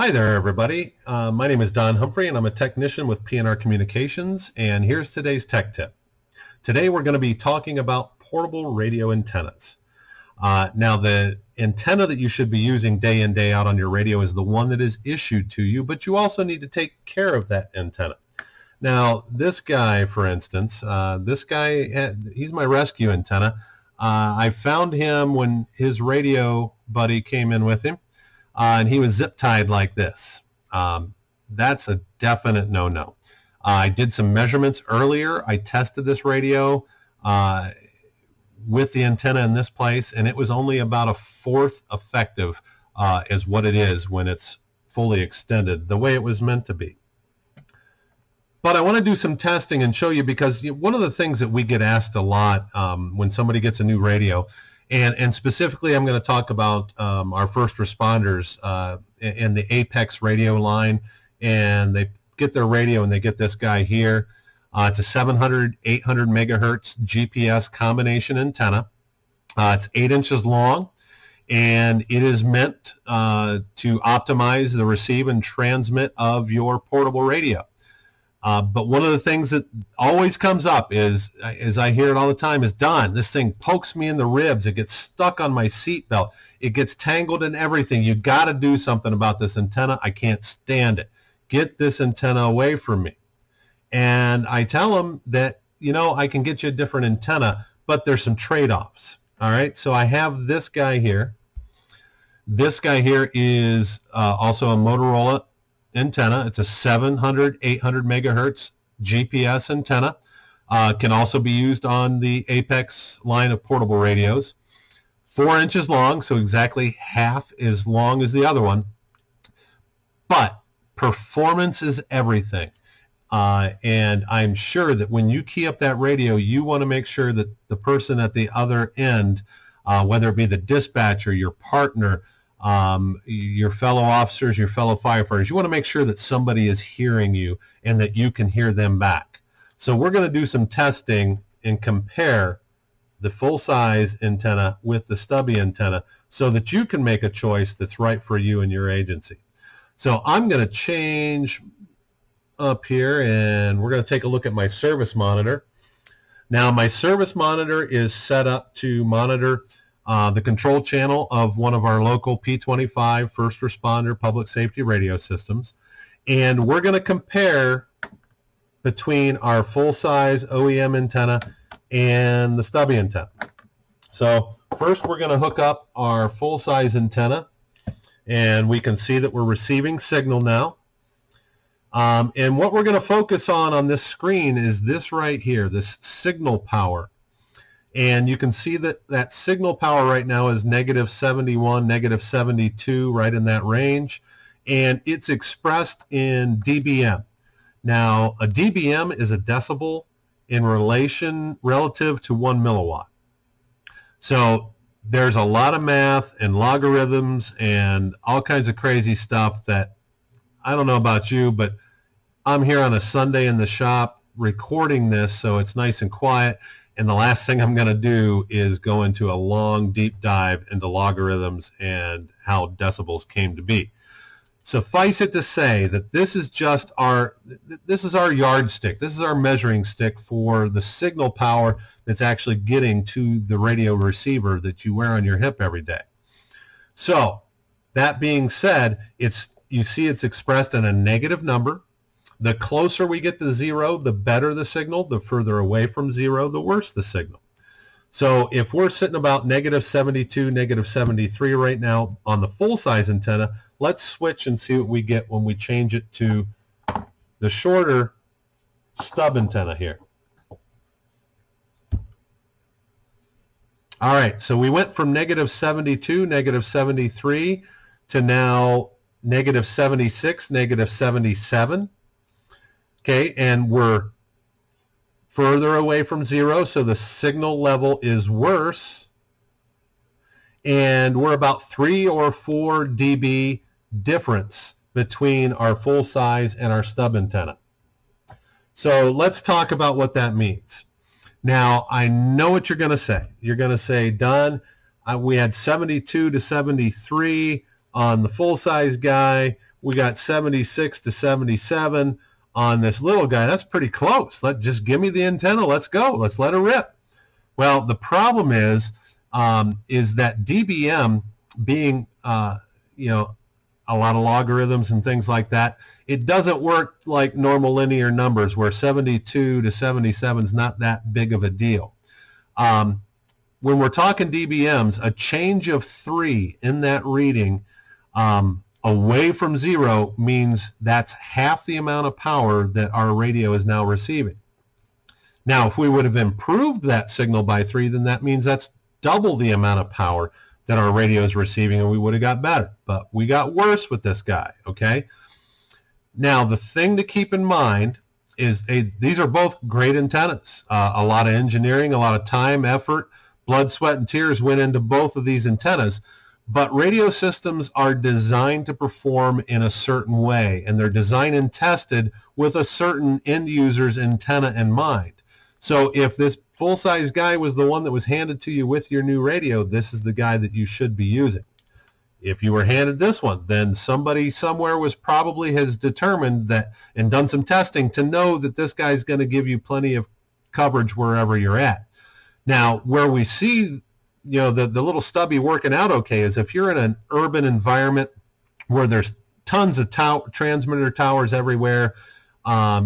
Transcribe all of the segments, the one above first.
Hi there, everybody. My name is Don Humphrey, and I'm a technician with P&R Communications, and here's today's tech tip. Today we're going to be talking about portable radio antennas. Now, the antenna that you should be using day in, day out on your radio is the one that is issued to you, but you also need to take care of that antenna. Now, this guy, for instance, he's my rescue antenna. I found him when his radio buddy came in with him. And he was zip tied like this. That's a definite no-no. I did some measurements earlier. I tested this radio with the antenna in this place, and it was only about a fourth effective is what it is when it's fully extended, the way it was meant to be. But I want to do some testing and show you, because one of the things that we get asked a lot when somebody gets a new radio, and specifically I'm going to talk about our first responders in the Apex radio line, and they get their radio and they get this guy here. It's a 700, 800 megahertz GPS combination antenna. It's 8 inches long, and it is meant to optimize the receive and transmit of your portable radio. But one of the things that always comes up is, as I hear it all the time, is, Don, this thing pokes me in the ribs. It gets stuck on my seat belt. It gets tangled in everything. You got to do something about this antenna. I can't stand it. Get this antenna away from me. And I tell them that, I can get you a different antenna, but there's some trade-offs. All right, so I have this guy here. This guy here is also a Motorola antenna. It's a 700, 800 megahertz GPS antenna. Can also be used on the Apex line of portable radios. 4 inches long, so exactly half as long as the other one. But performance is everything. And I'm sure that when you key up that radio, you want to make sure that the person at the other end, whether it be the dispatcher, your partner, your fellow officers, your fellow firefighters, you want to make sure that somebody is hearing you and that you can hear them back. So we're going to do some testing and compare the full-size antenna with the stubby antenna so that you can make a choice that's right for you and your agency. So I'm going to change up here, and we're going to take a look at my service monitor. Now, my service monitor is set up to monitor the control channel of one of our local P25 first responder public safety radio systems. And we're going to compare between our full-size OEM antenna and the stubby antenna. So first we're going to hook up our full-size antenna, and we can see that we're receiving signal now. And what we're going to focus on this screen is this right here, this signal power. And you can see that that signal power right now is negative 71, negative 72, right in that range. And it's expressed in dBm. Now, a dBm is a decibel relative to 1 milliwatt. So there's a lot of math and logarithms and all kinds of crazy stuff that, I don't know about you, but I'm here on a Sunday in the shop recording this, so it's nice and quiet. And the last thing I'm going to do is go into a long, deep dive into logarithms and how decibels came to be. Suffice it to say that this is our yardstick. This is our measuring stick for the signal power that's actually getting to the radio receiver that you wear on your hip every day. So that being said, you see it's expressed in a negative number. The closer we get to 0, the better the signal. The further away from 0, the worse the signal. So if we're sitting about negative 72, negative 73 right now on the full-size antenna, let's switch and see what we get when we change it to the shorter stub antenna here. All right, so we went from negative 72, negative 73 to now negative 76, negative 77. Okay, and we're further away from 0, so the signal level is worse. And we're about 3 or 4 dB difference between our full size and our stub antenna. So let's talk about what that means. Now, I know what you're going to say. You're going to say, Don, we had 72 to 73 on the full size guy. we got 76 to 77 on this little guy. That's pretty close. Just give me the antenna. Let's go. Let's let her rip. Well, the problem is that DBM being, you know, a lot of logarithms and things like that, it doesn't work like normal linear numbers where 72 to 77 is not that big of a deal. When we're talking DBMs, a change of 3 in that reading away from 0 means that's half the amount of power that our radio is now receiving. Now, if we would have improved that signal by 3, then that means that's double the amount of power that our radio is receiving, and we would have got better. But we got worse with this guy, okay? Now, the thing to keep in mind is these are both great antennas. A lot of engineering, a lot of time, effort, blood, sweat, and tears went into both of these antennas. But radio systems are designed to perform in a certain way, and they're designed and tested with a certain end user's antenna in mind. So if this full-size guy was the one that was handed to you with your new radio, this is the guy that you should be using. If you were handed this one, then somebody somewhere has determined that and done some testing to know that this guy's going to give you plenty of coverage wherever you're at. Now, where we see, you know, the little stubby working out okay is if you're in an urban environment where there's tons of transmitter towers everywhere,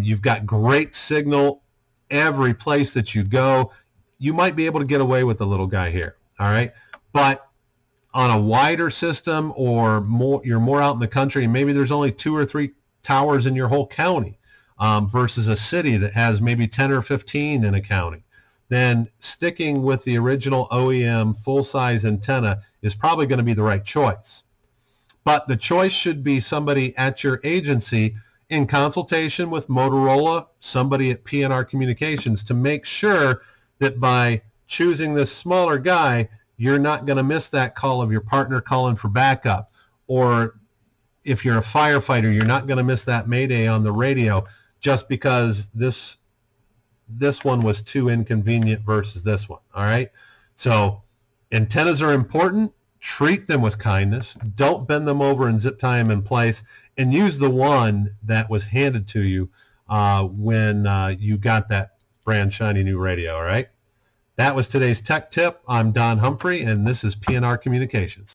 you've got great signal every place that you go, you might be able to get away with the little guy here, all right? But on a wider system or you're more out in the country, and maybe there's only 2 or 3 towers in your whole county versus a city that has maybe 10 or 15 in a county, then sticking with the original OEM full-size antenna is probably going to be the right choice. But the choice should be somebody at your agency in consultation with Motorola, somebody at PNR Communications, to make sure that by choosing this smaller guy, you're not going to miss that call of your partner calling for backup. Or if you're a firefighter, you're not going to miss that mayday on the radio just because this one was too inconvenient versus this one, all right? So antennas are important. Treat them with kindness. Don't bend them over and zip tie them in place, and use the one that was handed to you when you got that brand shiny new radio, all right? That was today's Tech Tip. I'm Don Humphrey, and this is PNR Communications.